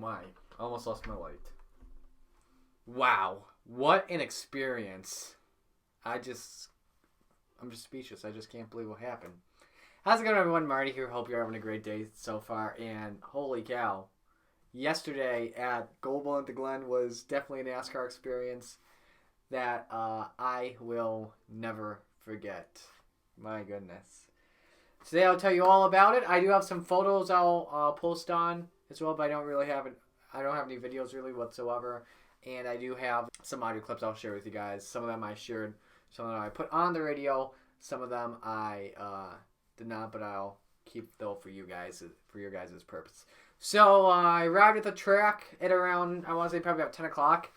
my, I almost lost my light. Wow, what an experience. I'm just speechless. I just can't believe what happened. How's it going, everyone? Marty here. Hope you're having a great day so far. And holy cow, yesterday at Global at the Glen was definitely a NASCAR experience that I will never forget. My goodness. Today I'll tell you all about it. I do have some photos I'll post on as well, but I don't have any videos really whatsoever. And I do have some audio clips I'll share with you guys. Some of them I shared, some of them I put on the radio, some of them I did not, but I'll keep though for you guys, for your guys' purpose. So I arrived at the track at around, I want to say probably about 10 o'clock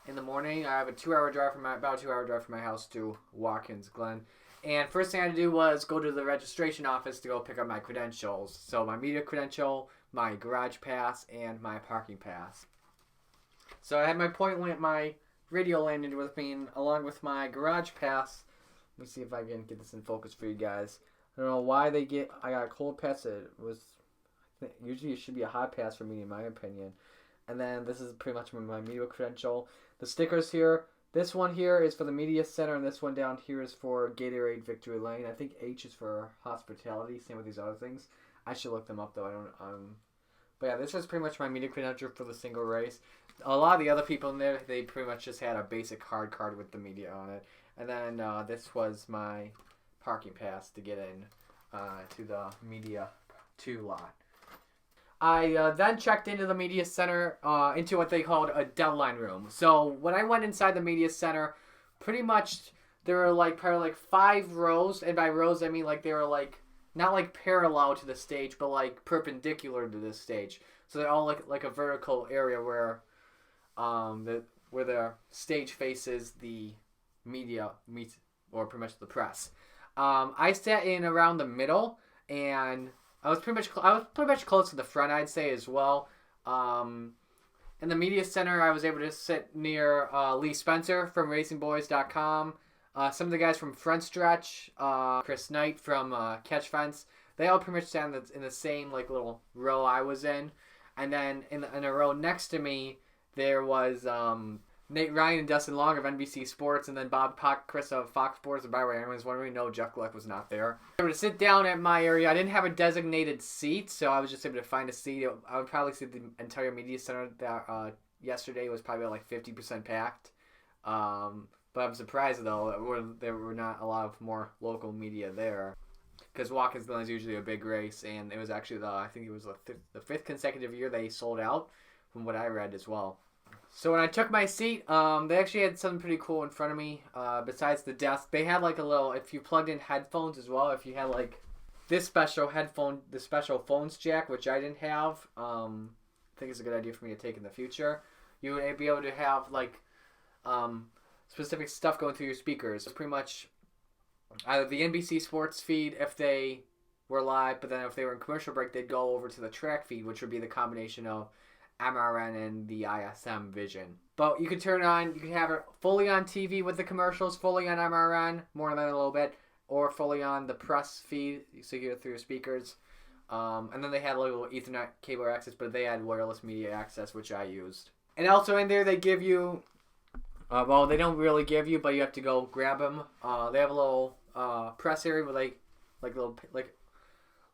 in the morning. I have about a 2 hour drive from my house to Watkins Glen. And first thing I had to do was go to the registration office to go pick up my credentials. So my media credential, my garage pass, and my parking pass. So I had my radio landed with me, and along with my garage pass. Let me see if I can get this in focus for you guys. I don't know why I got a cold pass. Usually it should be a hot pass for me, in my opinion. And then this is pretty much my media credential. The stickers here. This one here is for the media center, and this one down here is for Gatorade Victory Lane. I think H is for hospitality. Same with these other things. I should look them up though. I don't. But yeah, this was pretty much my media credential for the single race. A lot of the other people in there, they pretty much just had a basic hard card with the media on it. And then this was my parking pass to get in to the Media 2 lot. I then checked into the media center, into what they called a deadline room. So when I went inside the media center, pretty much there were probably 5 rows. And by rows, I mean they were not parallel to the stage, but perpendicular to the stage. So they're all like a vertical area where the stage faces the media or pretty much the press. I sat in around the middle, and I was pretty much close to the front, I'd say, as well. In the media center, I was able to sit near Lee Spencer from RacingBoys.com. Some of the guys from Front Stretch, Chris Knight from Catch Fence, they all pretty much sat in the same little row I was in. And then in a row next to me, there was Nate Ryan and Dustin Long of NBC Sports, and then Bob Chris of Fox Sports. And by the way, everyone's wondering, no, Jeff Gluck was not there. I was able to sit down at my area. I didn't have a designated seat, so I was just able to find a seat. I would probably see the entire media center that yesterday was probably 50% packed. But I'm surprised, though, there were not a lot of more local media there. Because Watkins Glen is usually a big race, and it was actually I think it was the 5th consecutive year they sold out, from what I read as well. So when I took my seat, they actually had something pretty cool in front of me. Besides the desk, they had if you plugged in headphones as well. If you had this special the special phones jack, which I didn't have, I think it's a good idea for me to take in the future. You would be able to have specific stuff going through your speakers. It's pretty much either the NBC Sports feed if they were live, but then if they were in commercial break, they'd go over to the track feed, which would be the combination of MRN and the ISM vision. But you could turn it on, you could have it fully on TV with the commercials, fully on MRN, more than a little bit, or fully on the press feed, so you hear it through your speakers. And then they had a little Ethernet cable access, but they had wireless media access, which I used. And also in there, they give you, they don't really give you, but you have to go grab them. They have a little press area with like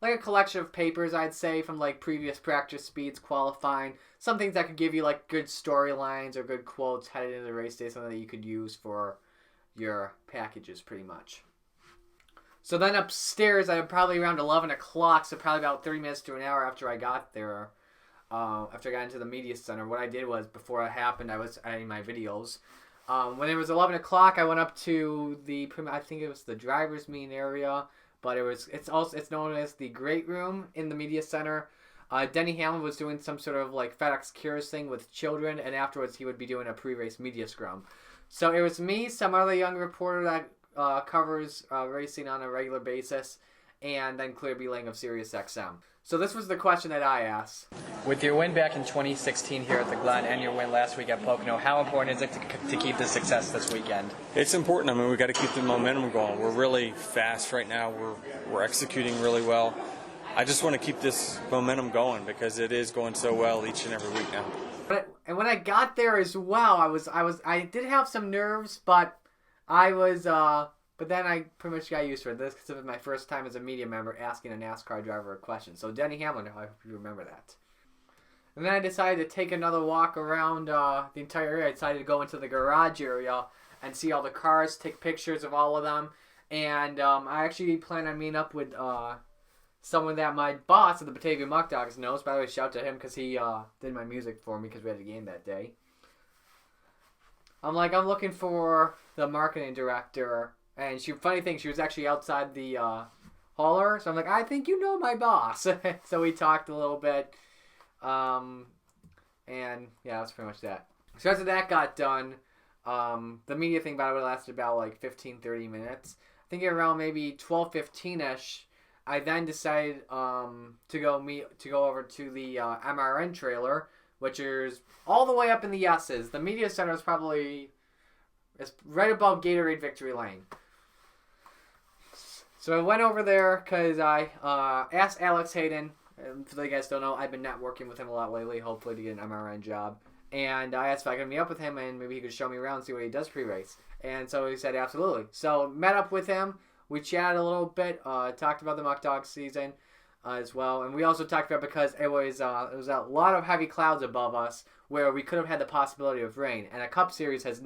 a collection of papers, I'd say, from previous practice speeds, qualifying. Some things that could give you good storylines or good quotes headed into the race day, something that you could use for your packages, pretty much. So then upstairs, probably around 11 o'clock, so probably about 30 minutes to an hour after I got there, after I got into the media center, what I did was, before it happened, I was editing my videos. When it was 11 o'clock, I went up to I think it was the driver's meeting area, but it's known as the Great Room in the media center. Denny Hamlin was doing some sort of FedEx Cures thing with children, and afterwards he would be doing a pre-race media scrum. So it was me, some other young reporter that covers racing on a regular basis, and then Claire B. Lang of SiriusXM. So this was the question that I asked. With your win back in 2016 here at the Glen and your win last week at Pocono, how important is it to keep this success this weekend? It's important. We've got to keep the momentum going. We're really fast right now. We're executing really well. I just want to keep this momentum going because it is going so well each and every week now. And when I got there as well, I did have some nerves, but but then I pretty much got used to it. This was my first time as a media member asking a NASCAR driver a question. So Denny Hamlin, I hope you remember that. And then I decided to take another walk around the entire area. I decided to go into the garage area and see all the cars, take pictures of all of them. And I actually plan on meeting up with someone that my boss at the Batavia Muck Dogs knows. By the way, shout to him because he did my music for me because we had a game that day. I'm looking for the marketing director. And funny thing, she was actually outside the hauler. So I'm like, I think you know my boss. So we talked a little bit. And yeah, that's pretty much that. So after that got done, the media thing about it lasted about like 15-30 minutes. I think around maybe 12:15ish, I then decided to go over to the MRN trailer, which is all the way up in the S's. The media center is it's right above Gatorade Victory Lane. So I went over there because I asked Alex Hayden. For those you guys don't know, I've been networking with him a lot lately, hopefully to get an MRN job. And I asked if I could meet up with him and maybe he could show me around and see what he does pre-race. And so he said absolutely. So met up with him. We chatted a little bit, talked about the Muck Dog season as well. And we also talked about because it was a lot of heavy clouds above us where we could have had the possibility of rain. And the Cup Series has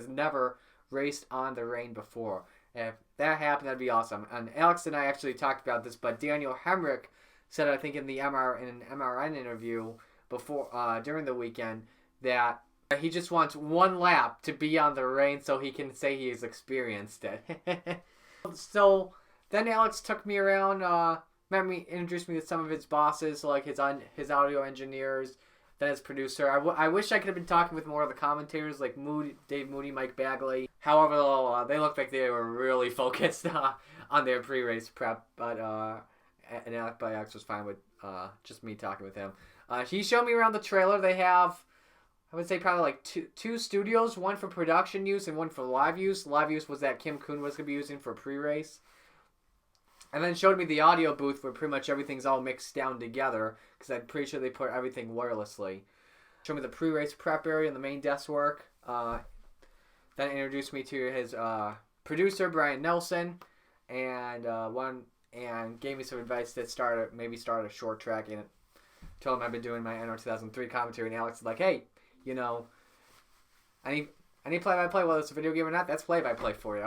never raced on the rain before. And if that happened, that'd be awesome. And Alex and I actually talked about this, but Daniel Hemrick said, I think in an MRN interview before during the weekend, that he just wants one lap to be on the rain so he can say he's experienced it. So then Alex took me around, introduced me to some of his bosses, like his audio engineers, then his producer. I wish I could have been talking with more of the commentators, like Dave Moody, Mike Bagley. However, they looked like they were really focused on their pre-race prep, but and Alex was fine with just me talking with him. He showed me around the trailer. They have, I would say, probably like two studios, one for production use and one for live use. Live use was that Kim Kuhn was going to be using for pre-race. And then showed me the audio booth where pretty much everything's all mixed down together because I'm pretty sure they put everything wirelessly. Showed me the pre-race prep area and the main desk work. Then introduced me to his producer, Brian Nelson, and gave me some advice to start a short track in it. Told him I've been doing my NR 2003 commentary, and Alex is like, hey, you know, any play-by-play, whether it's a video game or not, that's play-by-play for you.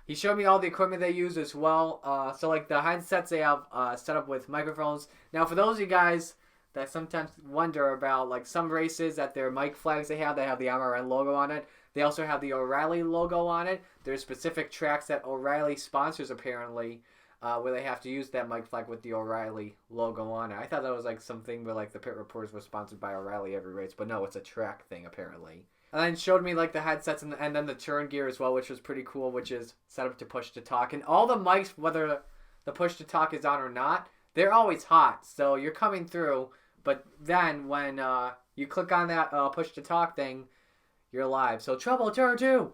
He showed me all the equipment they use as well. So like the headsets they have set up with microphones. Now for those of you guys that sometimes wonder about like some races that their mic flags they have the MRN logo on it. They also have the O'Reilly logo on it. There's specific tracks that O'Reilly sponsors apparently where they have to use that mic flag with the O'Reilly logo on it. I thought that was like something where like the pit reporters were sponsored by O'Reilly every race, but no, it's a track thing apparently. And then showed me like the headsets and then the turn gear as well, which was pretty cool, which is set up to push to talk. And all the mics, whether the push to talk is on or not, they're always hot. So you're coming through, but then when you click on that push to talk thing, you're live. So trouble turn 2.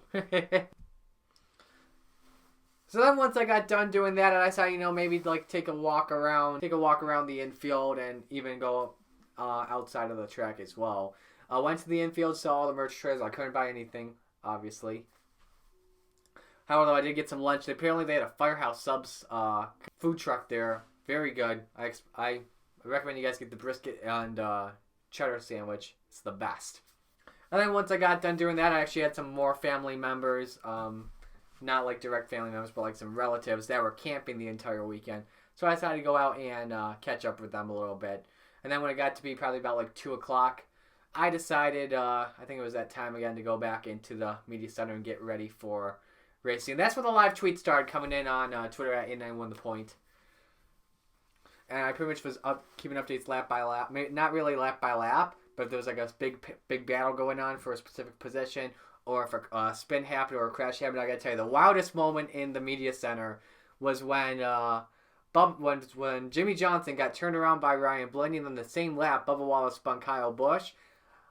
So then once I got done doing that, and I said, maybe like take a walk around the infield and even go outside of the track as well. I went to the infield, saw all the merch trays. I couldn't buy anything, obviously. However, I did get some lunch. Apparently, they had a Firehouse Subs food truck there. Very good. I recommend you guys get the brisket and cheddar sandwich. It's the best. And then once I got done doing that, I actually had some more family members. Not like direct family members, but like some relatives that were camping the entire weekend. So I decided to go out and catch up with them a little bit. And then when it got to be probably about like 2 o'clock, I decided, I think it was that time again, to go back into the media center and get ready for racing. That's when the live tweets started coming in on Twitter at 891thepoint. And I pretty much was keeping updates lap by lap. Not really lap by lap, but if there was like a big battle going on for a specific position, or if a spin happened or a crash happened, I gotta tell you, the wildest moment in the media center was when Jimmy Johnson got turned around by Ryan Blaney, and on the same lap, Bubba Wallace spun Kyle Busch.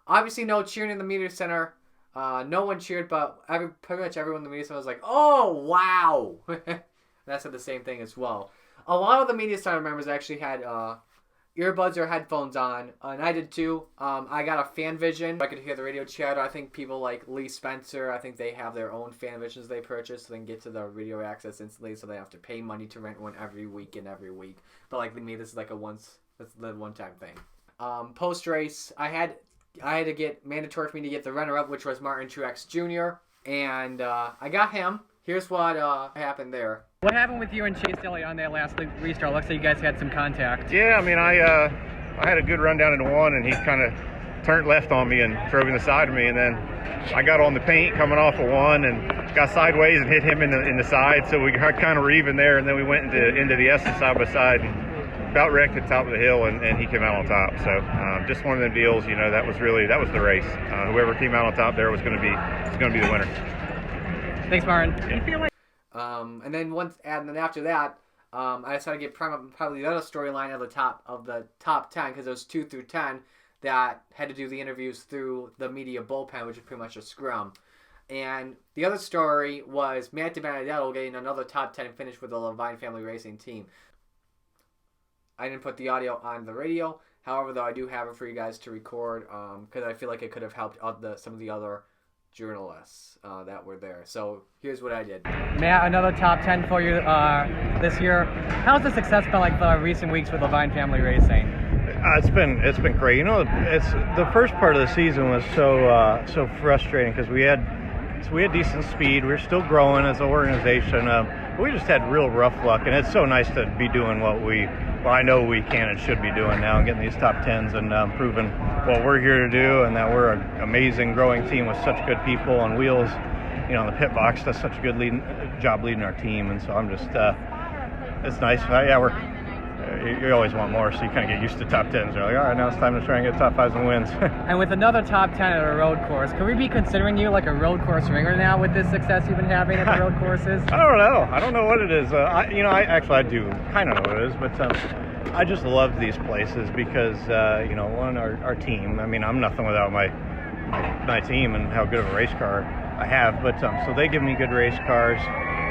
Obviously, no cheering in the media center. No one cheered, but pretty much everyone in the media center was like, "Oh, wow!" And I said the same thing as well. A lot of the media center members actually had earbuds or headphones on, and I did too. I got a fan vision. I could hear the radio chatter. I think people like Lee Spencer, I think they have their own fan visions they purchase, so they can get to the radio access instantly, so they have to pay money to rent one every week and every week. But like me, this is like that's the one-time thing. Post race, I had to get mandatory for me to get the runner-up, which was Martin Truex Jr., and I got him. Here's what happened there. What happened with you and Chase Elliott on that last restart? Looks like you guys had some contact. Yeah, I mean, I had a good run down into one, and he kind of turned left on me and drove in the side of me, and then I got on the paint coming off of one and got sideways and hit him in the side, so we kind of were even there, and then we went into the S side by side and about wrecked at the top of the hill, and he came out on top. So just one of them deals, you know, that was the race. Whoever came out on top there was going to be the winner. Thanks, Martin. Yeah. You feel like and then after that, I decided to get probably the other storyline of the top 10, because it was 2 through 10 that had to do the interviews through the media bullpen, which is pretty much a scrum. And the other story was Matt DiBenedetto getting another top 10 finish with the Levine Family Racing team. I didn't put the audio on the radio, however, though I do have it for you guys to record, because I feel like it could have helped some of the other journalists that were there. So here's what I did. Matt, another top 10 for you this year. How's the success been like the recent weeks with Levine Family Racing? It's been great. You know, it's the first part of the season was so frustrating because we had decent speed. We were still growing as an organization. We just had real rough luck, and it's so nice to be doing what I know we can and should be doing now, and getting these top 10s and proving what we're here to do, and that we're an amazing growing team with such good people on wheels. You know, the pit box does such a good job leading our team, and so I'm just it's nice. You always want more, so you kind of get used to top 10s. You're like, all right, now it's time to try and get top 5s and wins. And with another top 10 at a road course, can we be considering you like a road course ringer now with this success you've been having at the road courses? I don't know what it is. I do kind of know what it is, but I just love these places because, our team. I mean, I'm nothing without my team and how good of a race car I have, but so they give me good race cars.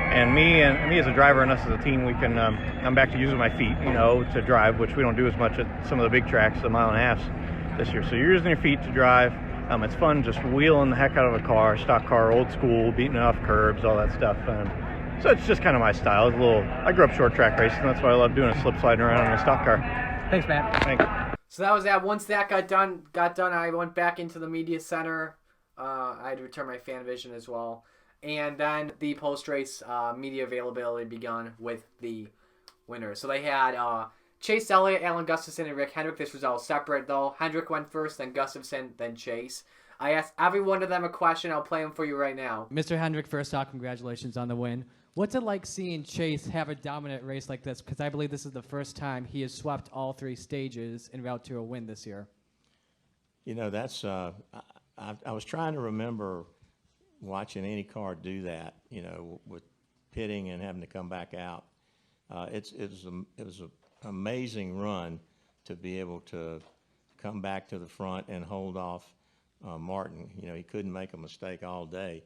And me as a driver and us as a team, we can I'm back to using my feet, to drive, which we don't do as much at some of the big tracks, the mile and a halves this year. So you're using your feet to drive. It's fun just wheeling the heck out of a car, stock car, old school, beating it off curbs, all that stuff. So it's just kind of my style. I grew up short track racing. That's what I love doing, is slip sliding around in a stock car. Thanks, Matt. Thanks. So that was that. Once that got done, I went back into the media center. I had to return my fan vision as well. And then the post-race media availability begun with the winners. So they had Chase Elliott, Alan Gustafson, and Rick Hendrick. This was all separate, though. Hendrick went first, then Gustafson, then Chase. I asked every one of them a question. I'll play them for you right now. Mr. Hendrick, first off, congratulations on the win. What's it like seeing Chase have a dominant race like this? Because I believe this is the first time he has swept all 3 stages en route to a win this year. You know, that's I was trying to remember watching any car do that, with pitting and having to come back out. It was an amazing run to be able to come back to the front and hold off Martin. He couldn't make a mistake all day.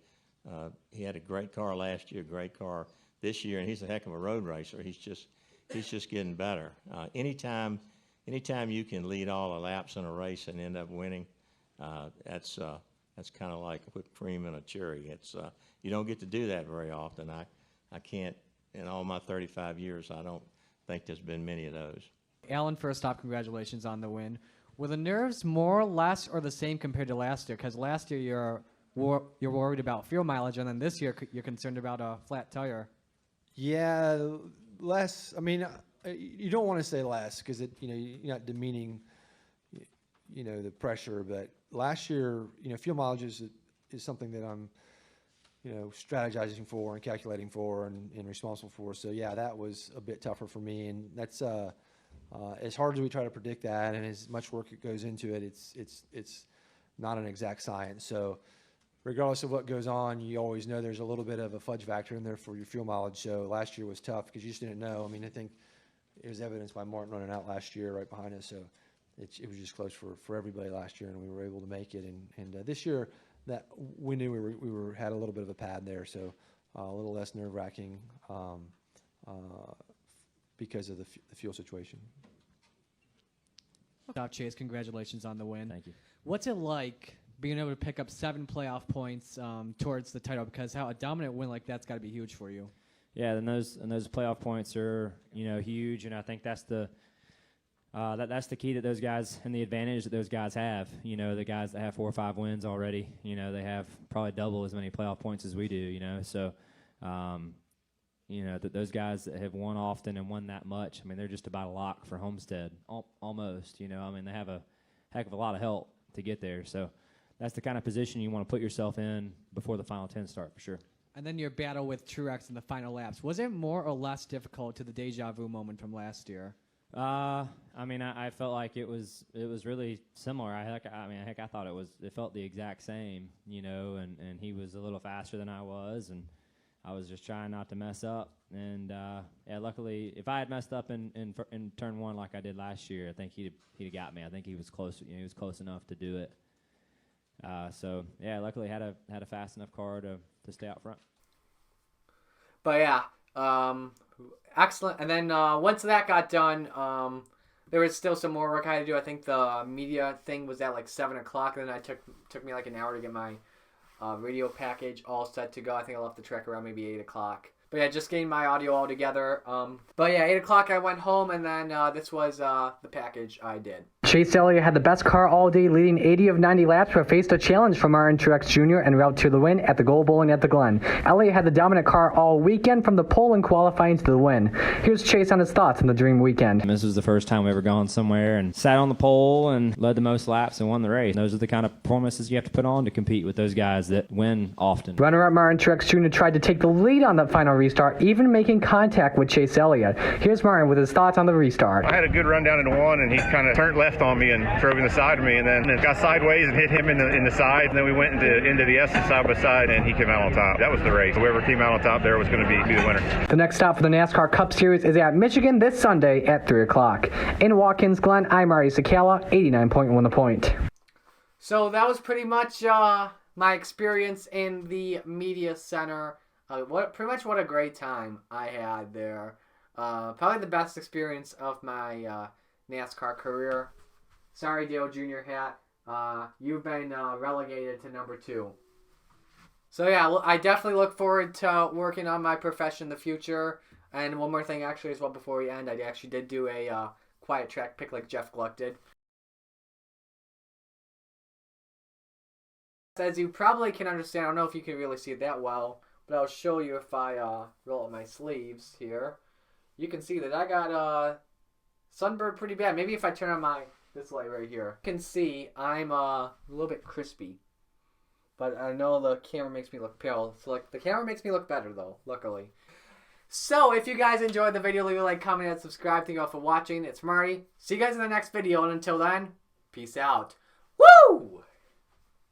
He had a great car last year, great car this year, and he's a heck of a road racer. He's just getting better. Anytime you can lead all the laps in a race and end up winning, that's kind of like whipped cream and a cherry. You don't get to do that very often. I can't, in all my 35 years, I don't think there's been many of those. Alan, first off, congratulations on the win. Were the nerves more, less, or the same compared to last year? Because last year you're worried about fuel mileage, and then this year you're concerned about a flat tire. Yeah, less. I mean, you don't want to say less because you're not demeaning, the pressure. But last year, fuel mileage is something that I'm, strategizing for and calculating for and responsible for. So yeah, that was a bit tougher for me, and that's as hard as we try to predict that, and as much work it goes into it, it's not an exact science. So regardless of what goes on, you always know there's a little bit of a fudge factor in there for your fuel mileage. So last year was tough because you just didn't know. I mean, I think it was evidenced by Martin running out last year right behind us. So it was just close for everybody last year, and we were able to make it. And this year, that we knew we had a little bit of a pad there, so a little less nerve-wracking because of the fuel situation. Stop, Chase. Congratulations on the win. Thank you. What's it like being able to pick up 7 playoff points towards the title? Because how a dominant win like that's got to be huge for you. Yeah, and those playoff points are huge, and I think that's the key that those guys and the advantage that those guys have. The guys that have 4 or 5 wins already, they have probably double as many playoff points as we do. So, that those guys that have won often and won that much, I mean, they're just about a lock for Homestead, almost. They have a heck of a lot of help to get there. So that's the kind of position you want to put yourself in before the final 10 start for sure. And then your battle with Truex in the final laps. Was it more or less difficult to the deja vu moment from last year? I felt like it was really similar. I thought it felt the exact same, and he was a little faster than I was, and I was just trying not to mess up. And luckily, if I had messed up in turn 1 like I did last year, I think he'd have got me. I think he was close. He was close enough to do it. Luckily had a fast enough car to stay out front. But yeah, excellent. And then once that got done, there was still some more work I had to do. I think the media thing was at like 7 o'clock. And then took me like an hour to get my radio package all set to go. I think I left the track around maybe 8 o'clock. But yeah, just getting my audio all together. But yeah, 8 o'clock I went home, and then this was the package I did. Chase Elliott had the best car all day, leading 80 of 90 laps, but faced a challenge from Martin Truex Jr. en route to the win at the Gold Bowling at the Glen. Elliott had the dominant car all weekend from the pole and qualifying to the win. Here's Chase on his thoughts on the dream weekend. And this was the first time we ever gone somewhere and sat on the pole and led the most laps and won the race. And those are the kind of performances you have to put on to compete with those guys that win often. Runner-up Martin Truex Jr. tried to take the lead on the final restart, even making contact with Chase Elliott. Here's Martin with his thoughts on the restart. I had a good run down into 1, and he kind of turned left on me and drove in the side of me, and then it got sideways and hit him in the side, and then we went into the S side by side, and he came out on top. That was the race. Whoever came out on top there was going to be the winner. The next stop for the NASCAR Cup Series is at Michigan this Sunday at 3 o'clock. In Watkins Glen, I'm Marty Sakala, 89.1 The Point. So that was pretty much my experience in the media center. Pretty much what a great time I had there. Probably the best experience of my NASCAR career. Sorry, Dale Jr. hat. You've been relegated to number 2. So yeah, I definitely look forward to working on my profession in the future. And one more thing actually as well before we end, I actually did do a quiet track pick like Jeff Gluck did. As you probably can understand, I don't know if you can really see it that well, but I'll show you if I roll up my sleeves here. You can see that I got sunburned pretty bad. Maybe if I turn on this light right here. You can see I'm a little bit crispy. But I know the camera makes me look pale. So the camera makes me look better though, luckily. So if you guys enjoyed the video, leave a like, comment, and subscribe. Thank you all for watching. It's Marty. See you guys in the next video, and until then, peace out. Woo!